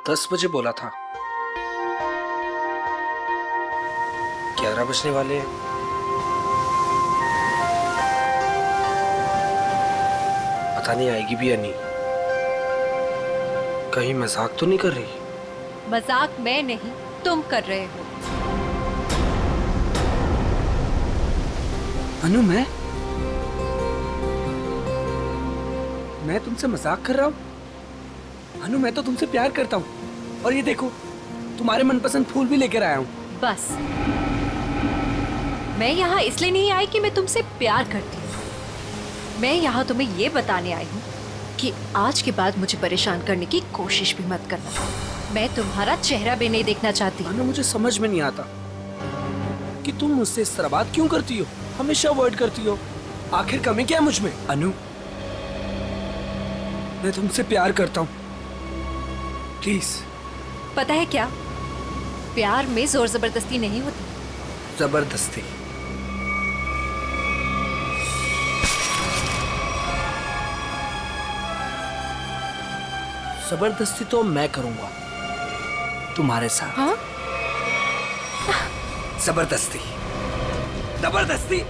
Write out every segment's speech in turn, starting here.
10 बजे बोला था। 11 बजने वाले हैं। पता नहीं आएगी भी या नहीं। कहीं मजाक तो नहीं कर रही? मजाक मैं नहीं, तुम कर रहे हो। अनु, मैं तुमसे मजाक कर रहा हूँ? अनु, मैं तो तुमसे प्यार करता हूँ। और ये देखो, तुम्हारे मनपसंद फूल भी लेकर आया हूँ। बस, मैं यहाँ इसलिए नहीं आई कि मैं तुमसे प्यार करती हूँ। मैं यहाँ तुम्हें ये बताने आई हूँ कि आज के बाद मुझे परेशान करने की कोशिश भी मत करना। मैं तुम्हारा चेहरा भी नहीं देखना चाहती। अनु, मुझे समझ में नहीं आता कि तुम मुझसे इस तरह बात क्यों करती हो, हमेशा अवॉइड करती हो। आखिर कमी क्या है मुझ में? अनु, मैं तुमसे प्यार करता हूँ, प्लीज। पता है क्या, प्यार में जोर जबरदस्ती नहीं होती। जबरदस्ती? जबरदस्ती तो मैं करूंगा तुम्हारे साथ। हाँ? जबरदस्ती, जबरदस्ती।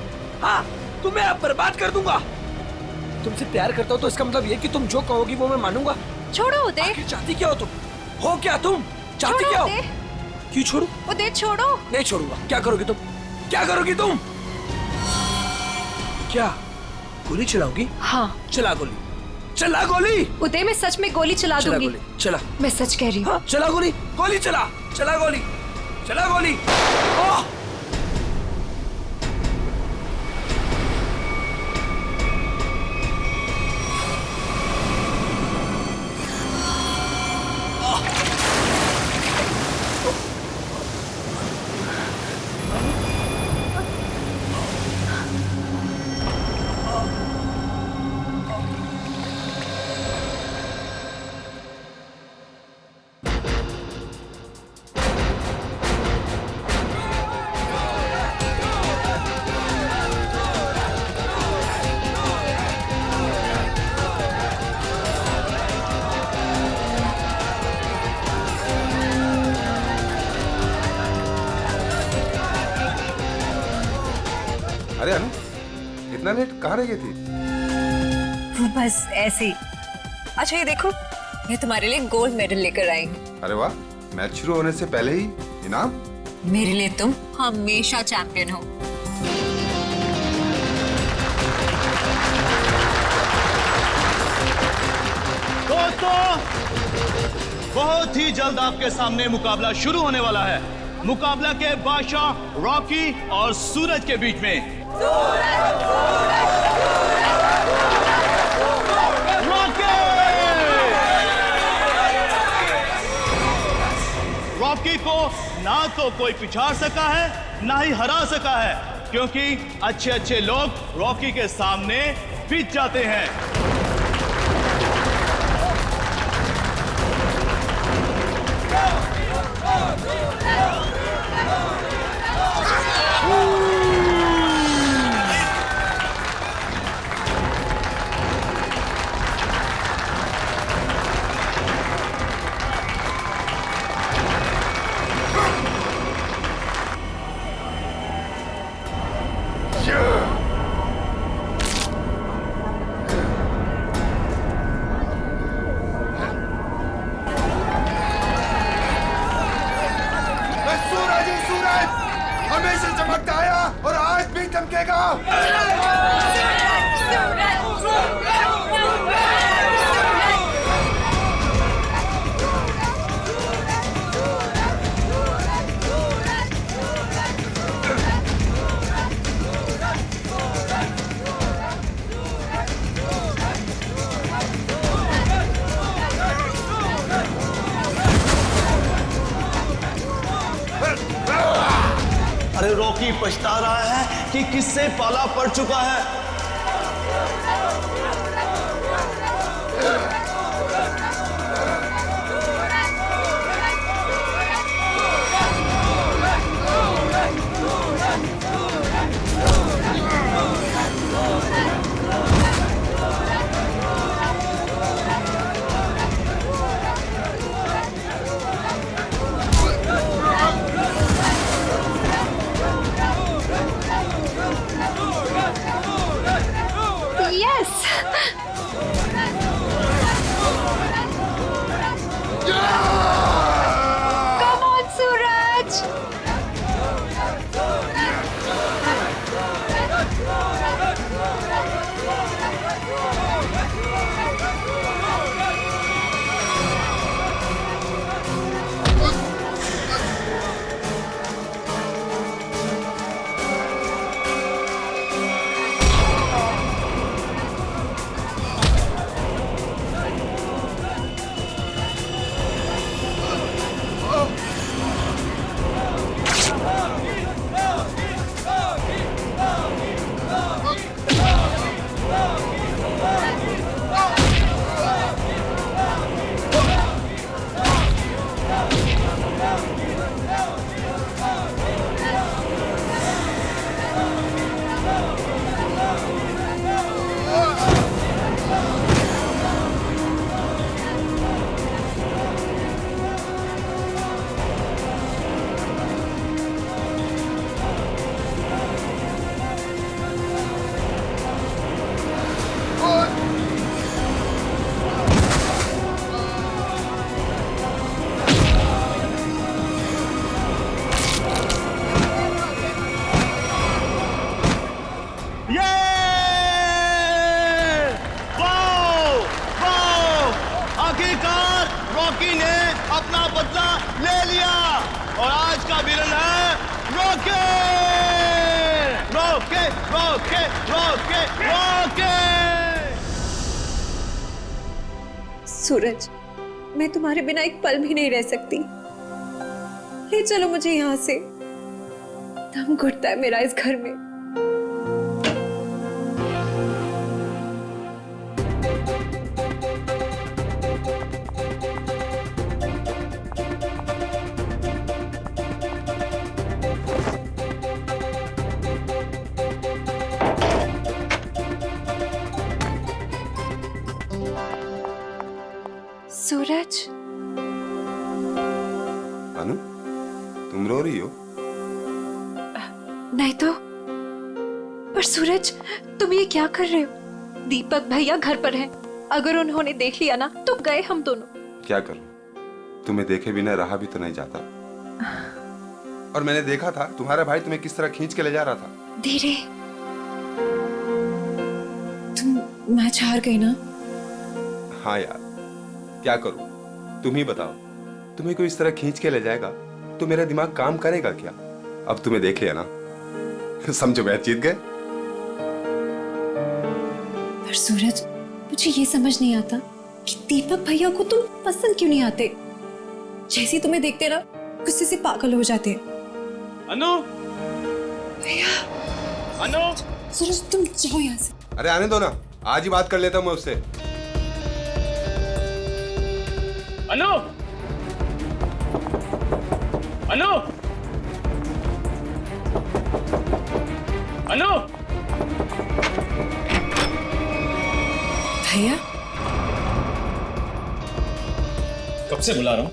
हाँ, तुम्हें अब बर्बाद कर दूंगा। तुमसे प्यार करता हूँ तो इसका मतलब ये कि तुम जो कहोगी वो मैं मानूंगा। छोड़ो उदय। आखिर चाहती क्या हो तुम? हो क्या तुम? चाहती क्या हो? क्यों छोड़ू? उदय छोड़ो। नहीं छोड़ूंगा। क्या करोगी तुम? क्या करोगी तुम? क्या गोली चलाओगी? हाँ। चला गोली, चला गोली। उदय, मैं सच में गोली चला चला दूंगी। गोली, चला। मैं सच कह रही हूँ। हाँ, चला गोली, गोली चला, चला गोली, चला गोली। ओह! अरे अनु, इतना लेट कहाँ रह गई थी? बस ऐसे ही। अच्छा ये देखो, मैं तुम्हारे लिए गोल्ड मेडल लेकर आई हूँ। अरे वाह, मैच शुरू होने से पहले ही इनाम? मेरे लिए तुम हमेशा चैंपियन हो। दोस्तों, बहुत ही जल्द आपके सामने मुकाबला शुरू होने वाला है। मुकाबला के बादशाह रॉकी और सूरज के बीच में। रॉकी को ना तो कोई पिछाड़ सका है, ना ही हरा सका है, क्योंकि अच्छे अच्छे लोग रॉकी के सामने पिट जाते हैं। हमेशा चमकता आया और आज भी चमकेगा। अरे रॉकी पछता रहा है कि किससे पाला पड़ चुका है। आखिरकार रॉकी ने अपना बदला ले लिया और आज का विलन है Rocky. Rocky Rocky Rocky Rocky. Suraj, मैं तुम्हारे बिना एक पल भी नहीं रह सकती। ले चलो मुझे यहाँ से, दम घुटता है मेरा इस घर में। सूरज, अनु, तुम रो रही हो? नहीं तो। पर सूरज, तुम ये क्या कर रहे हो? दीपक भैया घर पर हैं। अगर उन्होंने देख लिया ना तो गए हम दोनों। क्या करूं? तुम्हें देखे बिना रहा भी तो नहीं जाता। और मैंने देखा था तुम्हारा भाई तुम्हें किस तरह खींच के ले जा रहा था। धीरे। तुम मैच हार गई ना? हाँ यार, क्या करूं? तुम ही बताओ, तुम्हें कोई इस तरह खींच के ले जाएगा तो मेरा दिमाग काम करेगा क्या? अब तुम्हें देख लिया ना, समझो मैच जीत गए। पर सूरज, मुझे ये समझ नहीं आता कि दीपक भैया को तुम पसंद क्यों नहीं आते। जैसे ही तुम्हें देखते ना गुस्से से पागल हो जाते हैं। अनु, भैया, अनु, सूरज तुम जाओ यहाँ से। अरे आने दो ना, आज ही बात कर लेता हूं मैं उससे। अनु, अनु, अनु। भैया, कब से बुला रहा हूं,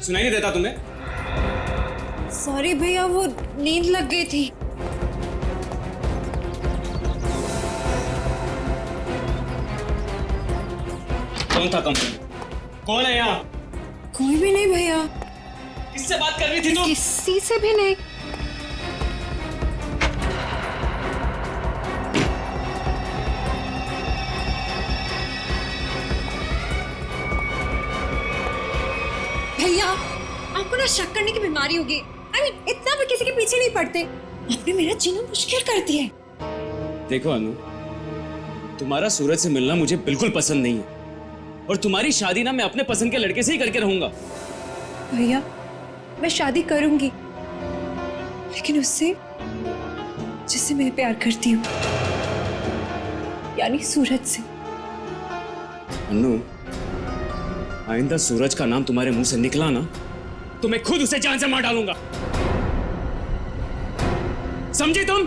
सुनाई नहीं देता तुम्हें? सॉरी भैया, वो नींद लग गई थी। कौन था कंप्लेंट? कौन है यहाँ? कोई भी नहीं भैया। किससे बात कर रही थी तुम? किसी से भी नहीं। भैया, आपको ना शक करने की बीमारी होगी। इतना भी किसी के पीछे नहीं पड़ते। आपने मेरा जीना मुश्किल कर दिया है। देखो अनु, तुम्हारा सूरज से मिलना मुझे बिल्कुल पसंद नहीं है और तुम्हारी शादी ना मैं अपने पसंद के लड़के से ही करके रहूंगा। भैया, मैं शादी करूंगी, लेकिन उससे जिससे मैं प्यार करती हूँ, यानी सूरज से। अनु, आइंदा सूरज का नाम तुम्हारे मुंह से निकला ना तो मैं खुद उसे जान से मार डालूंगा। समझी तुम?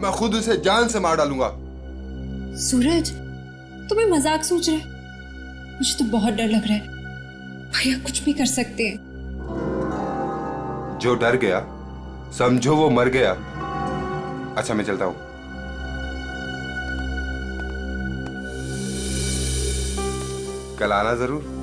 मैं खुद उसे जान से मार डालूंगा। सूरज, तुम्हें मजाक सोच रहे? मुझे तो बहुत डर लग रहा है। भैया कुछ भी कर सकते हैं। जो डर गया समझो वो मर गया। अच्छा मैं चलता हूं। कल आना जरूर।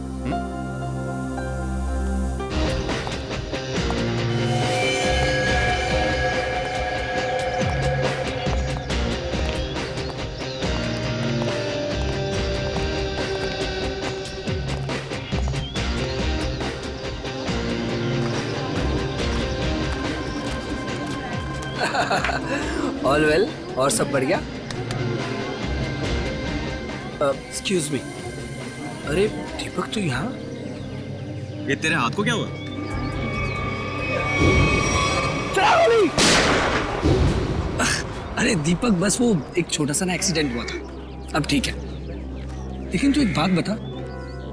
ऑल वेल, और सब बढ़िया? एक्सक्यूज मी, अरे दीपक तो यहाँ? ये तेरे हाथ को क्या हुआ? अरे दीपक, बस वो एक छोटा सा ना एक्सीडेंट हुआ था, अब ठीक है। लेकिन तू एक बात बता,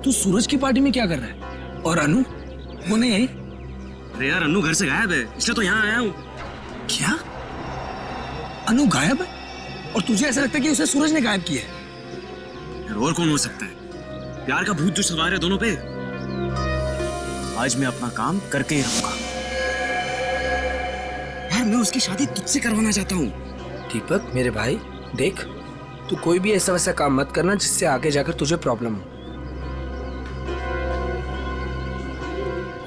तू सूरज की पार्टी में क्या कर रहा है? और अनु वो नहीं आई? अरे यार, अनु घर से गायब है, इसलिए तो यहाँ आया हूँ। क्या? अनु गायब है? और तुझे ऐसा लगता है कि उसे सूरज ने गायब किया है? यार और कौन हो सकता है? प्यार का भूत जो सवार है दोनों पे। आज मैं अपना काम करके ही रहूंगा। यार मैं उसकी शादी तुझसे करवाना चाहता हूँ। दीपक मेरे भाई, देख तू कोई भी ऐसा वैसा काम मत करना जिससे आगे जाकर तुझे प्रॉब्लम हो।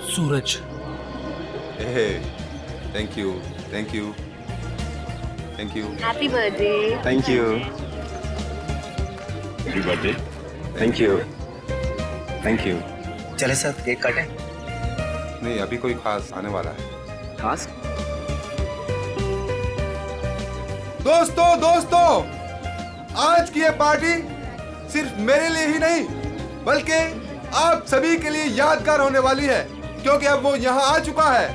Suraj. Thank you, thank you, thank you, happy birthday. Thank you, happy birthday. Thank you, thank you. चले सर केक काटें। नहीं, अभी कोई खास आने वाला है। खास दोस्तों, आज की ये पार्टी सिर्फ मेरे लिए ही नहीं बल्कि आप सभी के लिए यादगार होने वाली है, क्योंकि अब वो यहाँ आ चुका है।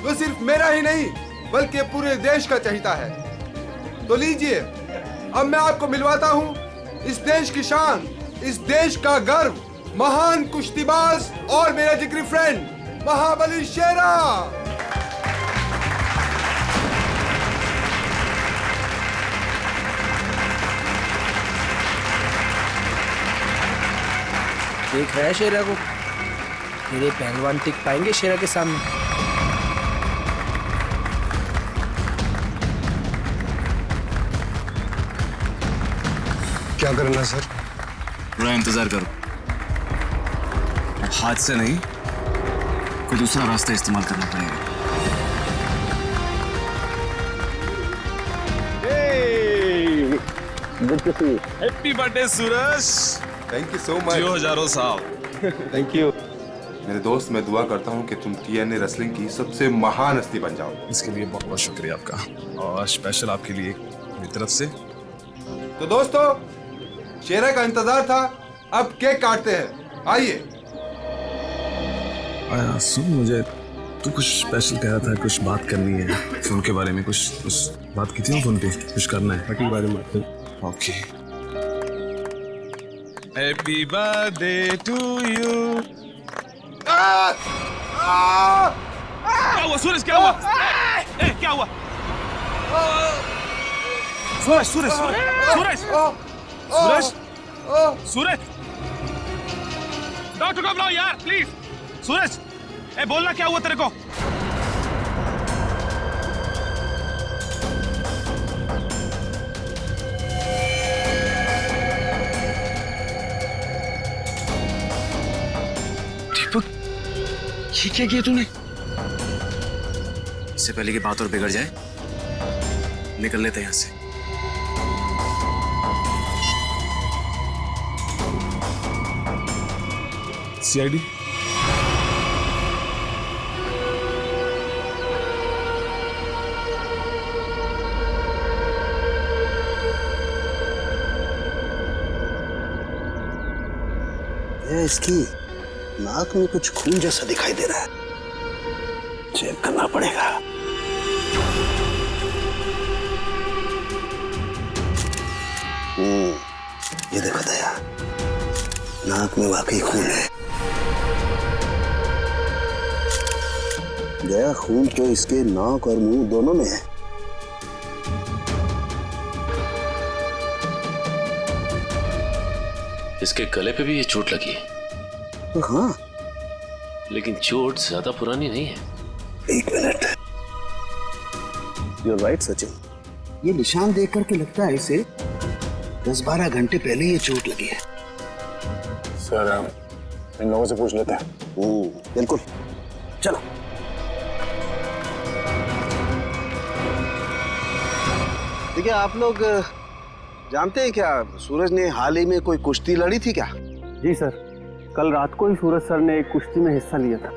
वो सिर्फ मेरा ही नहीं बल्कि पूरे देश का चहेता है। तो लीजिए, अब मैं आपको मिलवाता हूँ इस देश की शान, इस देश का गर्व, महान कुश्तीबाज और मेरा जिगरी फ्रेंड महाबली शेरा। देख रहा है शेरा को? तेरे पहलवान टिक पाएंगे शेरा के सामने? क्या करना सर? थोड़ा इंतजार करो। अब हाथ से नहीं, कोई दूसरा रास्ता इस्तेमाल करना पड़ेगा। Happy birthday Suraj. Thank you so much. जियो हजारों साल। थैंक यू मेरे दोस्त। मैं दुआ करता हूँ कि तुम TNA रेसलिंग की सबसे महान हस्ती बन जाओ। इसके लिए बहुत बहुत शुक्रिया आपका, और स्पेशल आपके लिए मेरी तरफ से। तो दोस्तों, शेरा का इंतजार था, अब केक काटते हैं। आइए। आया सुन, मुझे तू कुछ स्पेशल कह रहा था, कुछ बात करनी है फोन के बारे में। कुछ बात की थी ना फोन पे, कुछ करना है के बारे में। Okay. Happy birthday to you. क्या हुआ सूरज? क्या हुआ? क्या हुआ? सूरज सूरज सूरज सूरज सूरज, डॉक्टर को बुलाओ यार प्लीज। सूरज, बोलना क्या हुआ तेरे को? दीपक, ये क्या किया तूने? इससे पहले की बात और बिगड़ जाए, निकल लेते हैं यहाँ से। CID इसकी नाक में कुछ खून जैसा दिखाई दे रहा है, चेक करना पड़ेगा। ये देखो दया, नाक में वाकई खून है। दया, खून तो इसके नाक और मुंह दोनों में है। इसके गले पे भी ये चोट लगी है। तो हाँ, लेकिन चोट ज्यादा पुरानी नहीं है। एक मिनट। You're right, Sachin. ये निशान देख करके लगता है इसे 10-12 घंटे पहले ये चोट लगी है। सर, इन लोगों से पूछ लेते हैं। बिल्कुल, चलो। देखिए, आप लोग जानते हैं क्या, सूरज ने हाल ही में कोई कुश्ती लड़ी थी क्या? जी सर, कल रात को ही सूरज सर ने एक कुश्ती में हिस्सा लिया था।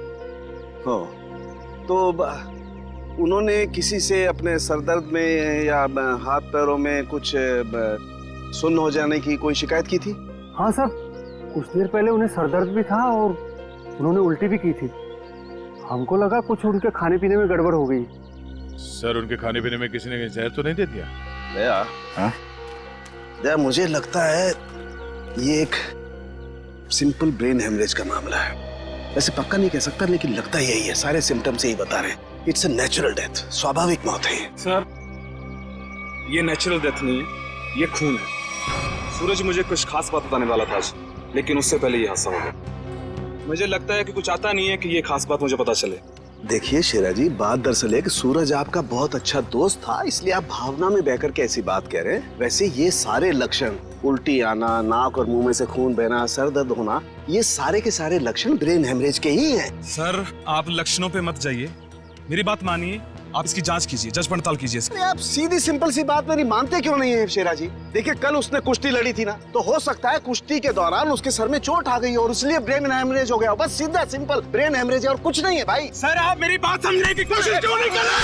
हो, तो उन्होंने किसी से अपने सरदर्द में या हाथ पैरों में कुछ सुन्न हो जाने की कोई शिकायत की थी? हाँ सर, कुछ देर पहले उन्हें सरदर्द भी था और उन्होंने उल्टी भी की थी। हमको लगा कुछ उनके खाने पीने में गड़बड़ हो गई। सर, उनके खाने पीने में किसी ने जहर तो नहीं दे दिया? दया, हाँ? दया, मुझे लगता है ये एक सिंपल ब्रेन हेमरेज का मामला है। वैसे पक्का नहीं कह सकता, लेकिन लगता यही है। सारे सिम्टम्स यही बता रहे हैं। इट्स अ नेचुरल डेथ, स्वाभाविक मौत है। सर, ये नेचुरल डेथ नहीं है, ये खून है। सूरज मुझे कुछ खास बात बताने वाला था आज, लेकिन उससे पहले ये हादसा हो गया। मुझे लगता है कि कुछ आता नहीं है कि ये खास बात मुझे पता चले। देखिए शेरा जी, बात दरअसल है कि सूरज आपका बहुत अच्छा दोस्त था, इसलिए आप भावना में बहकर के ऐसी बात कह रहे हैं। वैसे ये सारे लक्षण, उल्टी आना, नाक और मुंह में से खून बहना, सर दर्द होना, ये सारे के सारे लक्षण ब्रेन हेमरेज के ही हैं। सर आप लक्षणों पे मत जाइए, मेरी बात मानिए, आप इसकी जांच कीजिए, जांच पड़ताल कीजिए इसकी। आप सीधी सिंपल सी बात मेरी मानते क्यों नहीं है शेरा जी? देखिए कल उसने कुश्ती लड़ी थी ना, तो हो सकता है कुश्ती के दौरान उसके सर में चोट आ गई और इसलिए ब्रेन हेमरेज हो गया। बस सीधा सिंपल ब्रेन हेमरेज है और कुछ नहीं है भाई। सर आप मेरी बात समझने की कोशिश क्यों नहीं कर रहे?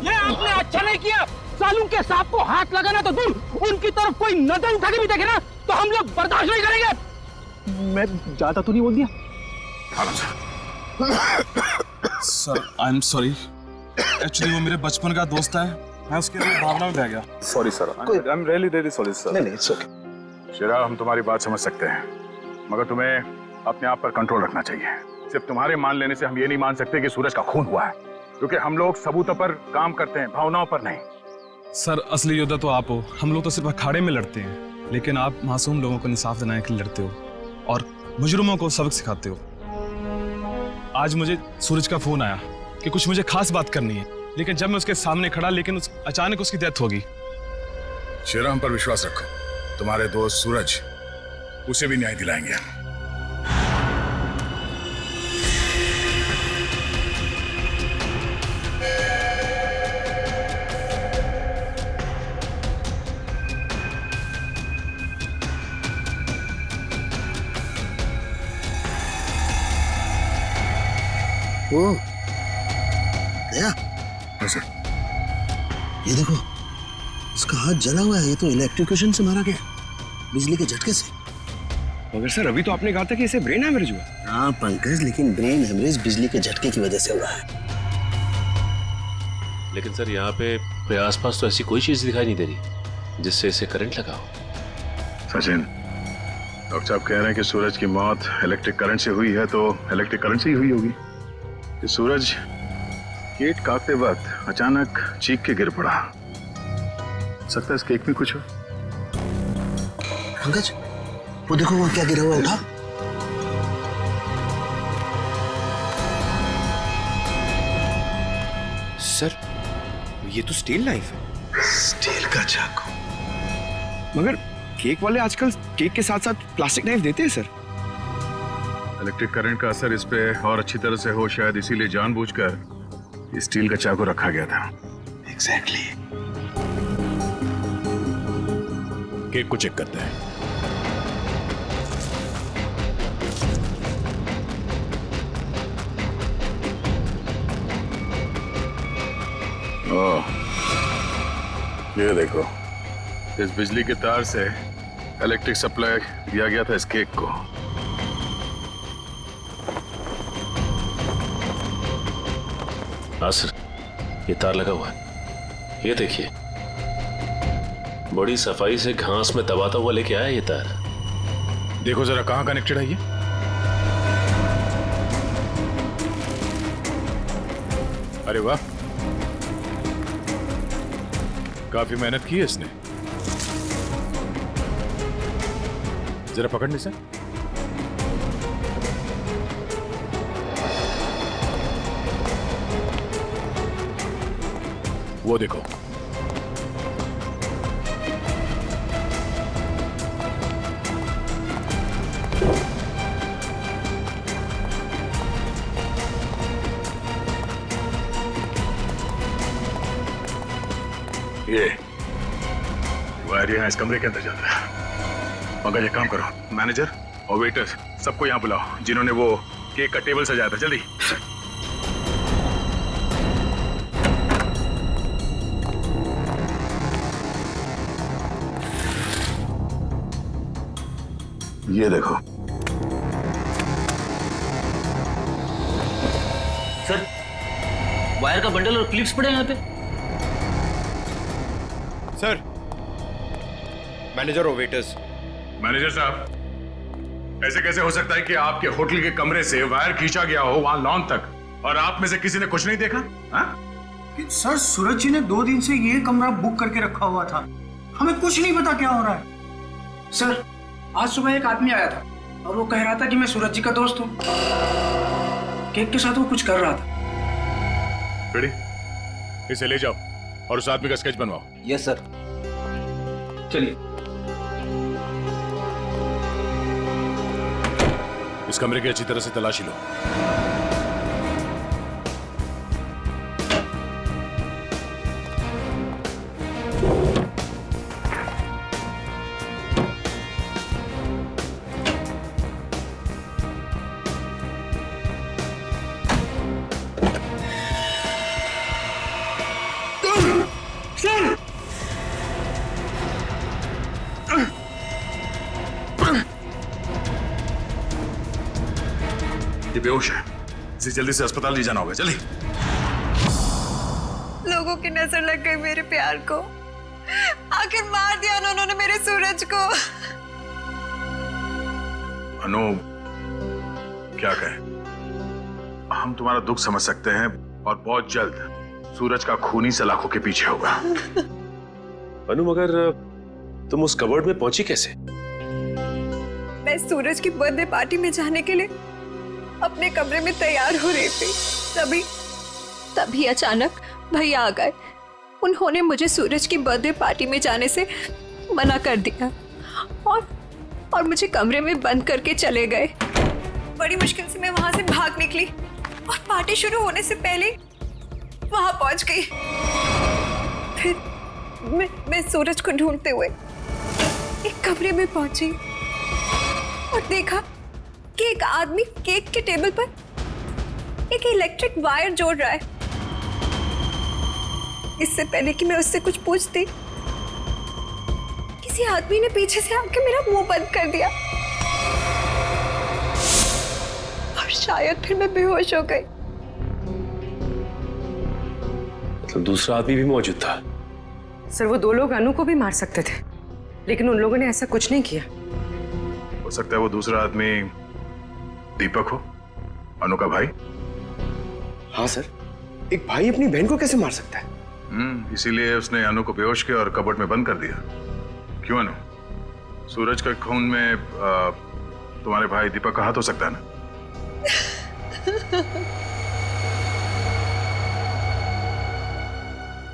ये आपने अच्छा नहीं किया। सालू के सांप को हाथ लगाना तो दूर, उनकी तरफ कोई नजर उठा के भी देखे ना तो हम लोग बर्दाश्त नहीं करेंगे। मैं ज्यादा तो नहीं बोल दिया? Sir I am sorry, actually वो मेरे बचपन का दोस्त है, मैं उसके लिए भावना में बह गया। Sorry sir, I am really sorry sir. नहीं इट्स ओके। शेरा, हम तुम्हारी बात समझ सकते हैं, मगर तुम्हें अपने आप पर कंट्रोल रखना चाहिए। सिर्फ तुम्हारे मान लेने से हम ये नहीं मान सकते कि सूरज का खून हुआ है, क्योंकि हम लोग सबूतों पर काम करते हैं, भावनाओं पर नहीं। सर असली योद्धा तो आप हो, हम लोग तो सिर्फ अखाड़े में लड़ते हैं, लेकिन आप मासूम लोगों को इंसाफ दिलाने के लिए लड़ते हो और मुजरिमों को सबक सिखाते हो। आज मुझे सूरज का फोन आया कि कुछ मुझे खास बात करनी है, लेकिन जब मैं उसके सामने खड़ा, लेकिन अचानक उसकी डेथ होगी। शेरा, हम पर विश्वास रखो, तुम्हारे दोस्त सूरज, उसे भी न्याय दिलाएंगे। ओ, गया? ये देखो, इसका हाथ जला हुआ है। ये तो इलेक्ट्रिक्यूशन से मारा गया, बिजली के झटके से। मगर सर अभी तो आपने कहा था कि इसे ब्रेन हेमरेज हुआ। हाँ पंकज, लेकिन ब्रेन हेमरेज बिजली के झटके की वजह से हुआ है। लेकिन सर यहाँ पे आसपास तो ऐसी कोई चीज दिखाई नहीं दे रही जिससे इसे करंट लगा हो। सचिन, डॉक्टर साहब कह रहे हैं कि सूरज की मौत इलेक्ट्रिक करंट से हुई है, तो इलेक्ट्रिक करंट से ही हुई होगी। कि सूरज केक काटते वक्त अचानक चीख के गिर पड़ा। सकता है इस केक में कुछ हो। पंकज, वो देखो वहां क्या गिरा हुआ, उठा। सर ये तो स्टील नाइफ है। स्टील का चाकू। मगर केक वाले आजकल केक के साथ साथ प्लास्टिक नाइफ देते हैं सर। इलेक्ट्रिक करंट का असर इस पे और अच्छी तरह से हो, शायद इसीलिए जानबूझकर स्टील का चाकू रखा गया था। एग्जैक्टली। केक को चेक करते हैं। ओह, ये देखो, इस बिजली के तार से इलेक्ट्रिक सप्लाई दिया गया था इस केक को। हाँ सर, ये तार लगा हुआ है, ये देखिए, बड़ी सफाई से घास में दबाता हुआ लेके आया ये तार। देखो जरा कहां कनेक्टेड है ये। अरे वाह, काफी मेहनत की है इसने। जरा पकड़ने से। वो देखो, ये वायर यहाँ इस कमरे के अंदर जाता है। पंकज, एक काम करो, मैनेजर और वेटर सबको यहाँ बुलाओ जिन्होंने वो केक का टेबल सजाया था। जल्दी। ये देखो सर, वायर का बंडल और क्लिप्स पड़े हैं यहाँ पे। सर, मैनेजर और वेटर्स। मैनेजर साहब, ऐसे कैसे हो सकता है कि आपके होटल के कमरे से वायर खींचा गया हो वहां लॉन तक, और आप में से किसी ने कुछ नहीं देखा? सर, सूरज जी ने 2 दिन से ये कमरा बुक करके रखा हुआ था, हमें कुछ नहीं पता क्या हो रहा है। सर, आज सुबह एक आदमी आया था और वो कह रहा था कि मैं सूरज जी का दोस्त हूँ। केक के साथ वो कुछ कर रहा था। रेडी? इसे ले जाओ और उस आदमी का स्केच बनवाओ। Yes sir. चलिए। इस कमरे की अच्छी तरह से तलाशी लो। ये बेहोश है, इसे जल्दी से अस्पताल ले जाना होगा। जल्दी। लोगों की नजर लग गई मेरे प्यार को। आखिर मार दिया ना उन्होंने मेरे सूरज को। अनु, क्या कहें? हम तुम्हारा दुख समझ सकते हैं और बहुत जल्द सूरज का खूनी सलाखों के पीछे होगा। अनु, मगर तुम उस कबर्ड में पहुंची कैसे? मैं सूरज की बर्थडे पार्टी में जाने के लिए अपने कमरे में तैयार हो रही थी। तभी अचानक भैया आ गए। उन्होंने मुझे सूरज की बर्थडे पार्टी में जाने से मना कर दिया और मुझे कमरे में बंद करके चले गए। बड़ी मुश्किल से मैं वहां से भाग निकली और पार्टी शुरू होने से पहले वहां पहुंच गई। फिर मैं सूरज को ढूंढते हुए एक कमरे में पहुंची और देखा कि एक आदमी केक के टेबल पर एक इलेक्ट्रिक वायर जोड़ रहा है। इससे पहले कि मैं उससे कुछ पूछती, किसी आदमी ने पीछे से आके मेरा मुंह बंद कर दिया और शायद फिर मैं बेहोश हो गई। मतलब दूसरा आदमी भी मौजूद था? सर, वो 2 लोग अनु को भी मार सकते थे, लेकिन उन लोगों ने ऐसा कुछ नहीं किया। हो सकता है वो दूसरा आदमी दीपक हो, अनु का भाई। हाँ सर, एक भाई अपनी बहन को कैसे मार सकता है? इसीलिए उसने अनु को बेहोश किया और कबर्ड में बंद कर दिया। क्यों अनु? सूरज के खून में तुम्हारे भाई दीपक का हाथ हो सकता है ना?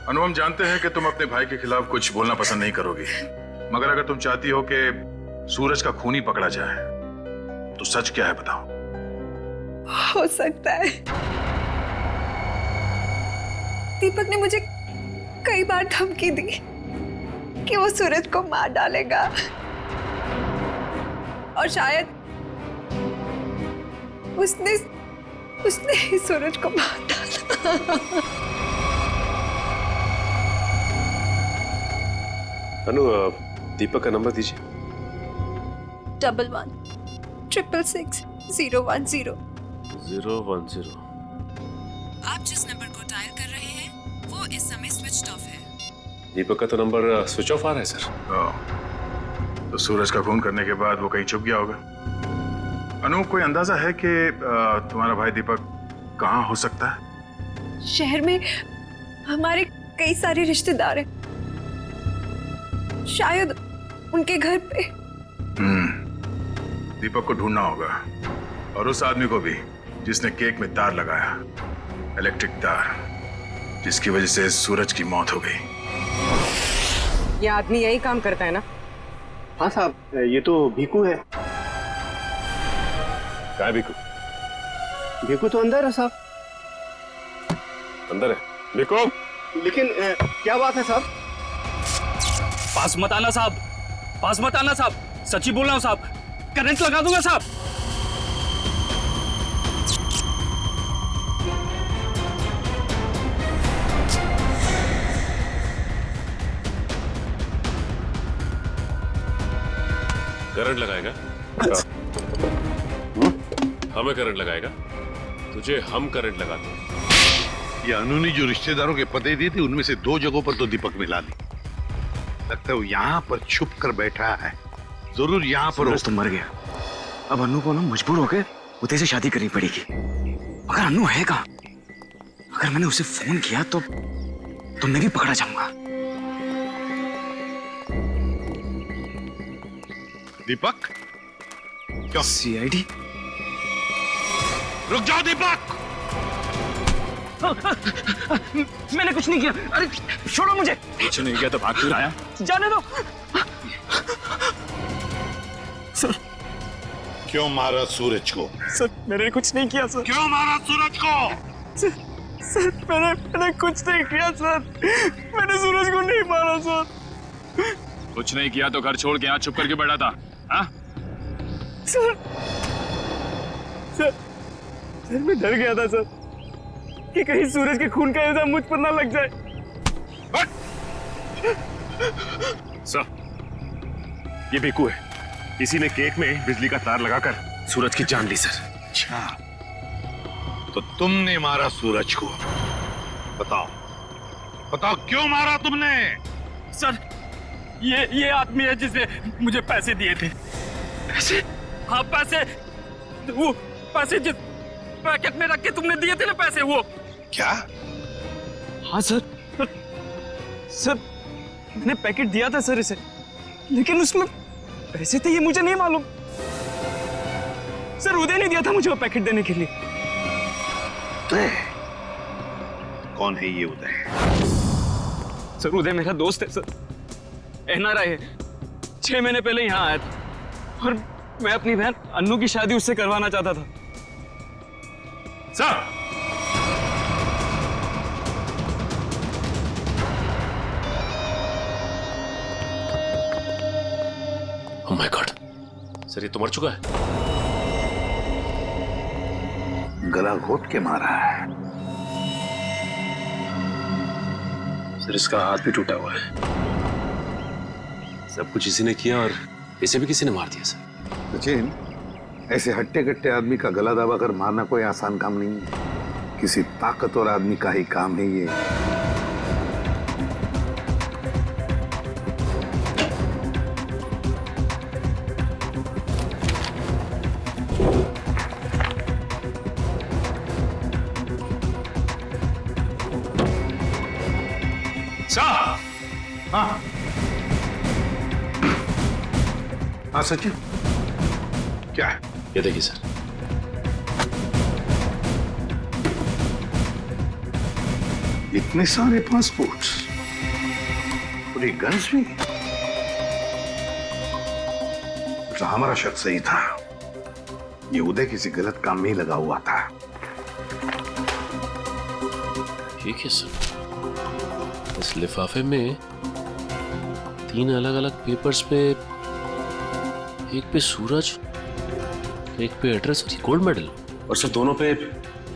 अनु, हम जानते हैं कि तुम अपने भाई के खिलाफ कुछ बोलना पसंद नहीं करोगी, मगर अगर तुम चाहती हो कि सूरज का खूनी पकड़ा जाए तो सच क्या है बताओ। हो सकता है दीपक ने मुझे कई बार धमकी दी कि वो सूरज को मार डालेगा और शायद उसने ही सूरज को मार डाला। अनु, दीपक का नंबर दीजिए। 11 666 010। 010। आप जिस नंबर को डायल कर रहे हैं वो इस समय स्विच ऑफ है। दीपक का तो नंबर स्विच ऑफ आ रहा है सर। तो सूरज का खून करने के बाद वो कहीं छुप गया होगा। अनु, कोई अंदाजा है कि तुम्हारा भाई दीपक कहाँ हो सकता है? शहर में हमारे कई सारे रिश्तेदार हैं, शायद उनके घर पे। दीपक को ढूंढना होगा और उस आदमी को भी जिसने केक में तार लगाया, इलेक्ट्रिक तार, जिसकी वजह से सूरज की मौत हो गई। ये आदमी यही काम करता है ना? हाँ साहब, ये तो भीकू है। क्या है भीकू? भीकू तो अंदर है साहब। अंदर है भीकू? लेकिन क्या बात है साहब? पास मत आना साहब, पास मत आना साहब, सच्ची बोल रहा हूं साहब, करंट लगा दूंगा साहब। करंट लगाएगा? हमें करंट लगाएगा? तुझे हम करंट लगाते हैं। ये अनु ने जो रिश्तेदारों के पते दिए थे उनमें से 2 जगहों पर तो दीपक मिला नहीं। लगता है वो यहाँ पर छुप कर बैठा है। जरूर यहाँ पर तो मर गया। अब अनु को ना मजबूर होकर उदय से शादी करनी पड़ेगी। मगर अनु है कहाँ? अगर मैंने उसे फोन किया तो मैं भी पकड़ा जाऊंगा। दीपक क्यों? सीआईडी? रुक जाओ दीपक! मैंने कुछ नहीं किया। अरे छोड़ो मुझे। कुछ नहीं किया तो भाग क्यों आया? जाने दो। सर क्यों मारा सूरज को? सर मैंने कुछ नहीं किया सर। क्यों मारा सूरज को? सर मैंने कुछ नहीं किया सर। मैंने सूरज को नहीं मारा सर। कुछ नहीं किया तो घर छोड़ के यहाँ छुप करके बैठा था? हाँ? सर मैं डर गया था सर कि कहीं सूरज के खून का इल्जाम मुझ पर ना लग जाए। सर ये बेकू है, इसी ने केक में बिजली का तार लगाकर सूरज की जान ली सर। अच्छा तो तुमने मारा सूरज को? बताओ क्यों मारा तुमने? सर ये आदमी है जिसने मुझे पैसे दिए थे। पैसे? हाँ पैसे, वो पैसे जिस पैकेट में रख के तुमने दिए थे ना पैसे, वो। क्या? हाँ सर मैंने पैकेट दिया था सर इसे, लेकिन उसमें पैसे थे ये मुझे नहीं मालूम। सर उदय ने दिया था मुझे वो पैकेट देने के लिए। कौन है ये उदय? सर उदय मेरा दोस्त है सर, एनआरआई है। 6 महीने पहले यहाँ आया था और मैं अपनी बहन अन्नू की शादी उससे करवाना चाहता था। Sir oh my God, sir ये तो मर चुका है। गला घोट के मारा है। सर इसका हाथ भी टूटा हुआ है। सब कुछ इसी ने किया और इसे भी किसी ने मार दिया सर। सचिन, ऐसे हट्टे कट्टे आदमी का गला दबा कर मारना कोई आसान काम नहीं है। किसी ताकतवर आदमी का ही काम है ये। हाँ सचिन, क्या है? ये देखिए सर। इतने सारे पासपोर्ट्स, पूरी गन्स भी। तो हमारा शक सही था, ये उदय किसी गलत काम में ही लगा हुआ था। ठीक है सर, इस लिफाफे में 3 अलग-अलग पेपर्स पे, एक पे सूरज, एक पे एड्रेस और गोल्ड मेडल, और सर दोनों पे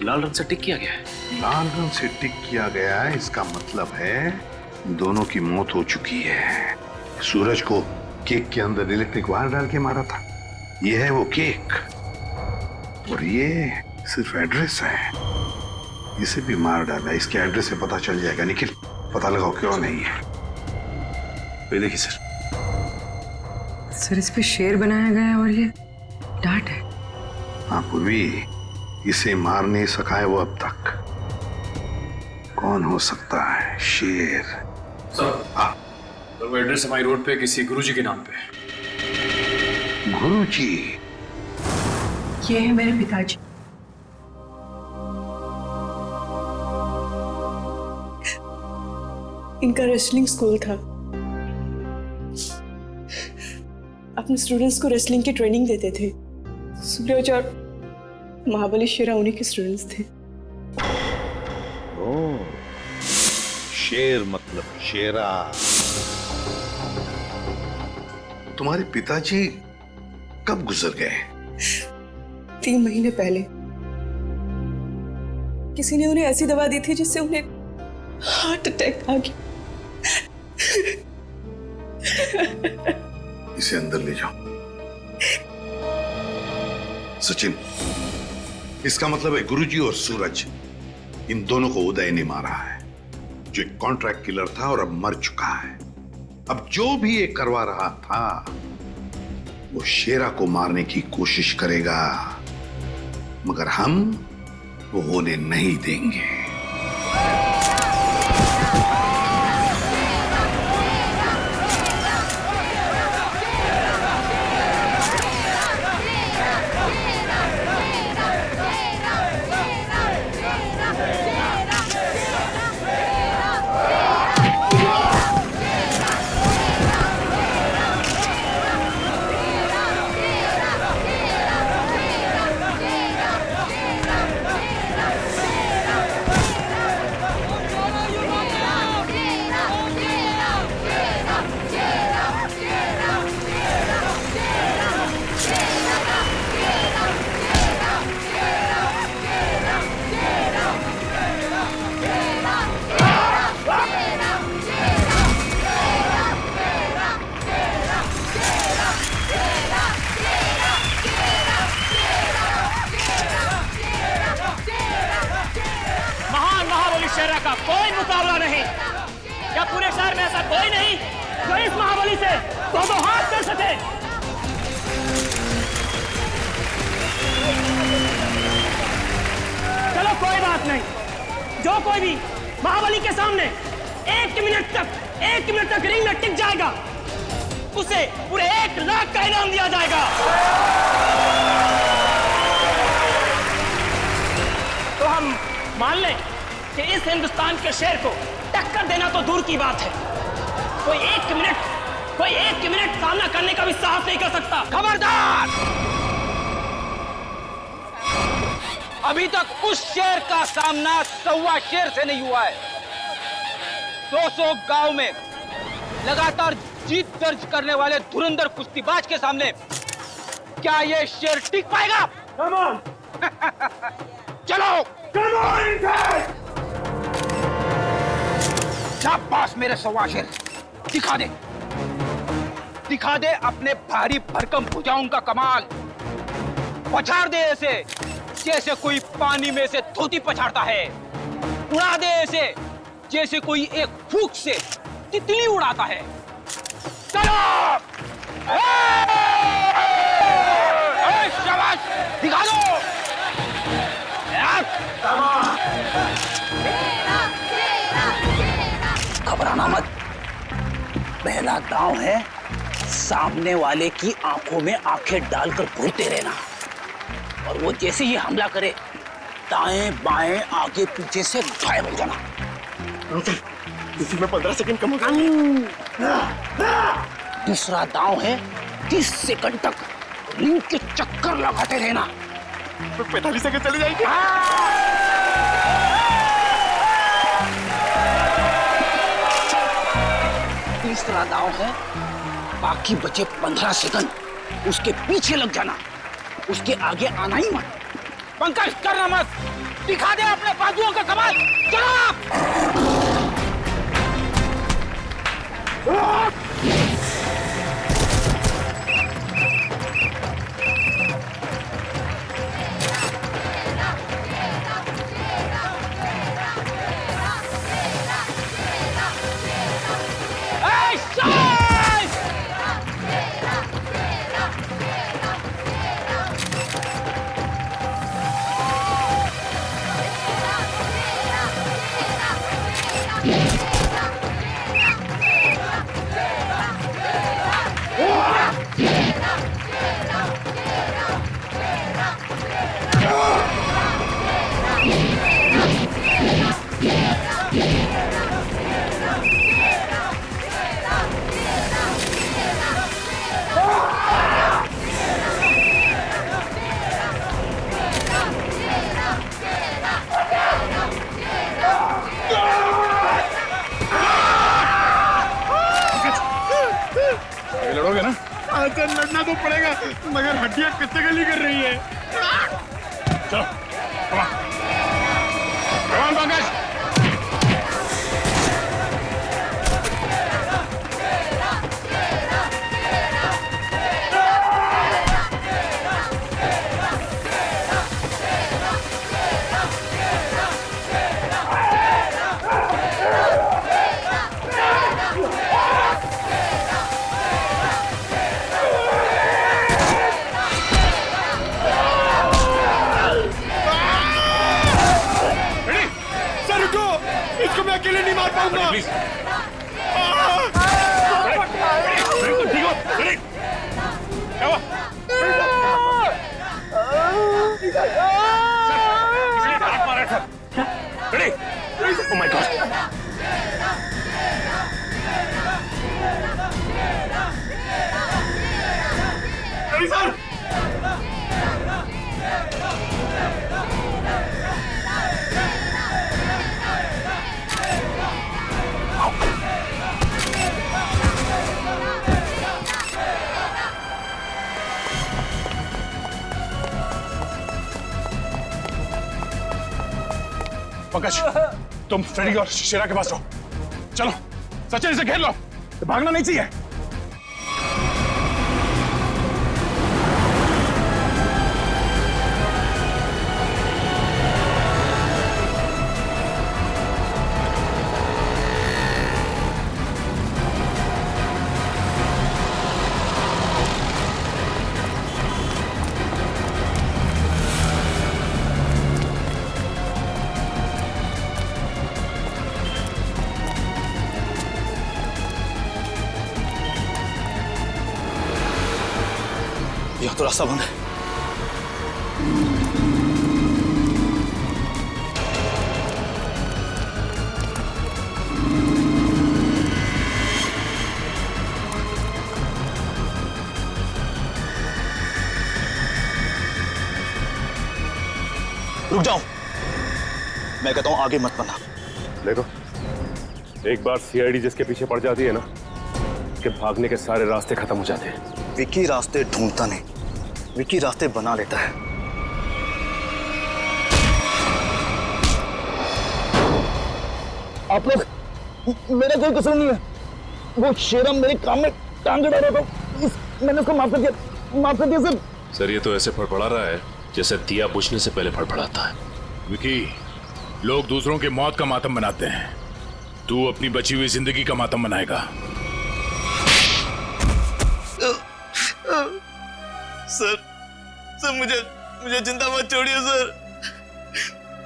लाल रंग से टिक किया गया है। लाल रंग से टिक किया गया है, इसका मतलब है दोनों की मौत हो चुकी है। सूरज को केक के अंदर इलेक्ट्रिक वायर डाल के मारा था, ये है वो केक, और ये सिर्फ एड्रेस है, इसे भी मार डाला। इसके एड्रेस से पता चल जाएगा। निखिल, पता लगाओ क्यों नहीं है। ये देखिए सर। सर इस पे शेर बनाया गया है और ये डांट है। हाँ पूर्वी, इसे मार नहीं सका है वो अब तक। कौन हो सकता है? शेर। सर तो वो एड्रेस हमारी रोड पे किसी गुरुजी के नाम पे। गुरुजी? ये है मेरे पिताजी। इनका रेसलिंग स्कूल था, अपने स्टूडेंट्स को रेसलिंग की ट्रेनिंग देते थे। सूरज और महाबली शेरा उन्हीं के स्टूडेंट्स थे। ओ, शेर मतलब शेरा। तुम्हारे पिताजी कब गुजर गए? 3 महीने पहले। किसी ने उन्हें ऐसी दवा दी थी जिससे उन्हें हार्ट अटैक आ गया। इसे अंदर ले जाओ। सचिन, इसका मतलब है गुरुजी और सूरज, इन दोनों को उदय ने मारा है, जो एक कॉन्ट्रैक्ट किलर था और अब मर चुका है। अब जो भी ये करवा रहा था वो शेरा को मारने की कोशिश करेगा, मगर हम वो होने नहीं देंगे। चेहरा का कोई मुकाबला नहीं। क्या पूरे शहर में ऐसा कोई नहीं जो इस महाबली से दो हाथ कर सके? चलो कोई बात नहीं, जो कोई भी महाबली के सामने 1 मिनट तक रिंग में टिक जाएगा उसे पूरे 1 लाख का इनाम दिया जाएगा। तो हम मान लें कि इस हिंदुस्तान के शेर को टक्कर देना तो दूर की बात है, कोई एक मिनट सामना करने का भी साहस नहीं कर सकता। खबरदार! अभी तक उस शेर का सामना 1.25 शेर से नहीं हुआ है। 200 गांव में लगातार जीत दर्ज करने वाले धुरंधर कुश्तीबाज के सामने क्या ये शेर टिक पाएगा? चलो शाबाश मेरे 1.25 शेर, दिखा दे अपने भारी भरकम भुजाओं का कमाल। पछाड़ दे ऐसे जैसे कोई पानी में से धोती पछाड़ता है, उड़ा दे ऐसे जैसे कोई एक फूंक से तितली उड़ाता है। चलो शाबाश, दिखा दो यार। घबराना मत, पहला दांव है सामने वाले की आंखों में आंखें डालकर घूरते रहना, और वो जैसे ही हमला करे दाएं बाएं आगे पीछे से गायब हो जाना। इसी में 15 सेकंड कम होगा। दूसरा दांव है 30 सेकंड तक रिंग के चक्कर लगाते रहना। 45 सेकंड चले जाएंगे। तीसरा दांव है बाकी बचे 15 सेकंड उसके पीछे लग जाना, उसके आगे आना ही मत। पंकज करना मत, दिखा दे अपने बाजुओं का कमाल। चलो लड़ोगे ना? अच्छा लड़ना तो पड़ेगा, मगर हड्डियां कच्चे गली कर रही है। चलो कमान पंकज। अकेले नहीं मार पाऊंगा। Oh my God! Ready, sir? Pankaj, तुम फ्रेडी और शेरा के पास रहो। चलो सचिन इसे घेर लो, भागना नहीं चाहिए। यहाँ तो रास्ता बंद है। रुक जाओ, मैं कहता हूं आगे मत बढ़ना। देखो, एक बार सीआईडी जिसके पीछे पड़ जाती है ना, कि भागने के सारे रास्ते खत्म हो जाते हैं। विकी रास्ते ढूंढता नहीं, विकी रास्ते बना लेता है। आप लोग, मेरा कोई कसूर नहीं है। वो शेरा मेरे काम में टांग अड़ा रहा था, मैंने उसको माफ कर दिया सर। सर ये तो ऐसे फड़फड़ा रहा है जैसे दिया बुझने से पहले फड़फड़ाता है। विकी, लोग दूसरों की मौत का मातम मनाते हैं, तू अपनी बची हुई जिंदगी का मातम मनाएगा। सर मुझे जिंदा मत छोड़िए सर,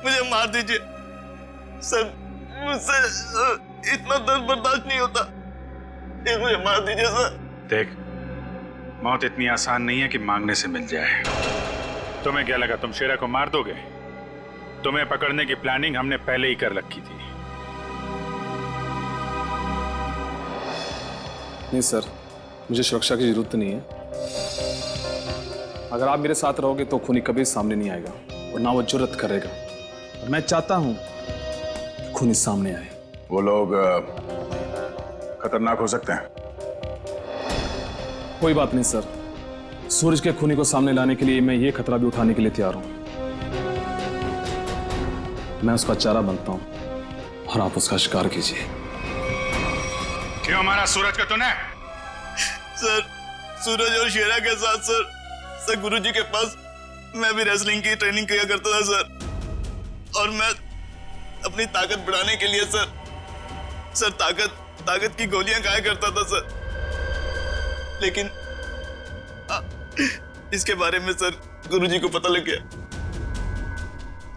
मुझे मार दीजिए सर, मुझसे इतना दर्द बर्दाश्त नहीं होता, मुझे मार दीजिए सर। देख, मौत इतनी आसान नहीं है कि मांगने से मिल जाए। तुम्हें क्या लगा तुम शेरा को मार दोगे? तुम्हें पकड़ने की प्लानिंग हमने पहले ही कर रखी थी। नहीं सर, मुझे सुरक्षा की जरूरत नहीं है। अगर आप मेरे साथ रहोगे तो खूनी कभी सामने नहीं आएगा और ना वो जुर्रत करेगा। और मैं चाहता हूं कि खूनी सामने आए। वो लोग खतरनाक हो सकते हैं। कोई बात नहीं सर, सूरज के खूनी को सामने लाने के लिए मैं ये खतरा भी उठाने के लिए तैयार हूं। मैं उसका चारा बनता हूं और आप उसका शिकार कीजिए। क्यों मारा सूरज का तूने? सर, सूरज और शेरा के साथ सर गुरुजी के पास मैं भी रेसलिंग की ट्रेनिंग किया करता था सर, और मैं अपनी ताकत बढ़ाने के लिए सर ताकत की गोलियां खाया करता था सर। लेकिन इसके बारे में सर गुरुजी को पता लग गया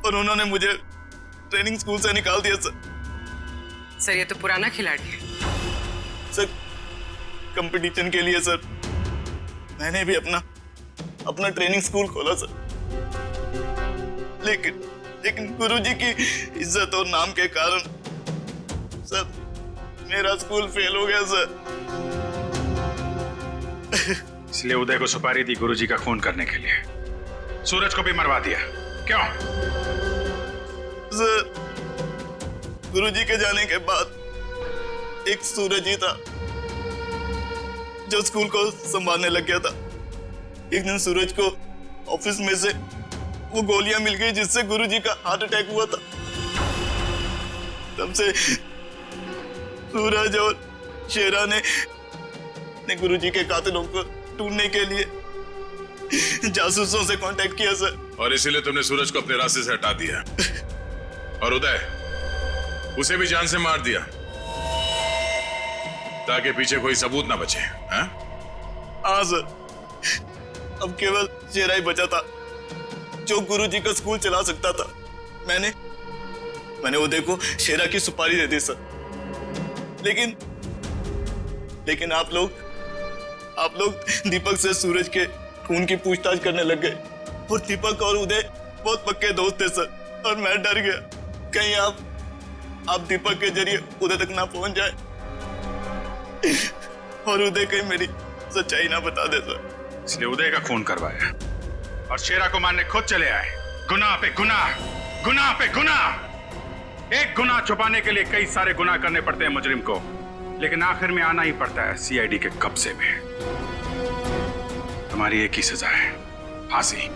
और उन्होंने मुझे ट्रेनिंग स्कूल से निकाल दिया सर। ये तो पुराना खिलाड़ी है सर। कंपटीशन के लिए सर मैंने भी अपना ट्रेनिंग स्कूल खोला सर, लेकिन गुरुजी की इज्जत और नाम के कारण सर मेरा स्कूल फेल हो गया सर। इसलिए उदय को सुपारी दी गुरुजी का खून करने के लिए। सूरज को भी मरवा दिया क्यों? सर, गुरुजी के जाने के बाद एक सूरज ही था जो स्कूल को संभालने लग गया था। एक दिन सूरज को ऑफिस में से वो गोलियां मिल गई जिससे गुरुजी का हार्ट अटैक हुआ था। तब से सूरज और शेरा ने गुरुजी के कातिलों को ढूंढने के लिए जासूसों से कांटेक्ट किया सर। और इसीलिए तुमने सूरज को अपने रास्ते से हटा दिया और उदय उसे भी जान से मार दिया ताकि पीछे कोई सबूत ना बचे। हाँ सर, अब केवल शेरा ही बचा था जो गुरुजी का स्कूल चला सकता था। मैंने उदय को शेरा की सुपारी दे दी सर, लेकिन आप लोग दीपक से सूरज के खून की पूछताछ करने लग गए और दीपक और उदय बहुत पक्के दोस्त थे सर, और मैं डर गया कहीं आप दीपक के जरिए उदय तक ना पहुंच जाए और उदय कहीं मेरी सच्चाई ना बता दे सर। इसलिए उदय का खून करवाया और शेरा को मारने खुद चले आए। गुनाह पे गुनाह, गुनाह पे गुनाह। एक गुनाह छुपाने के लिए कई सारे गुनाह करने पड़ते हैं मुजरिम को, लेकिन आखिर में आना ही पड़ता है सीआईडी के कब्जे में। तुम्हारी एक ही सजा है, फांसी।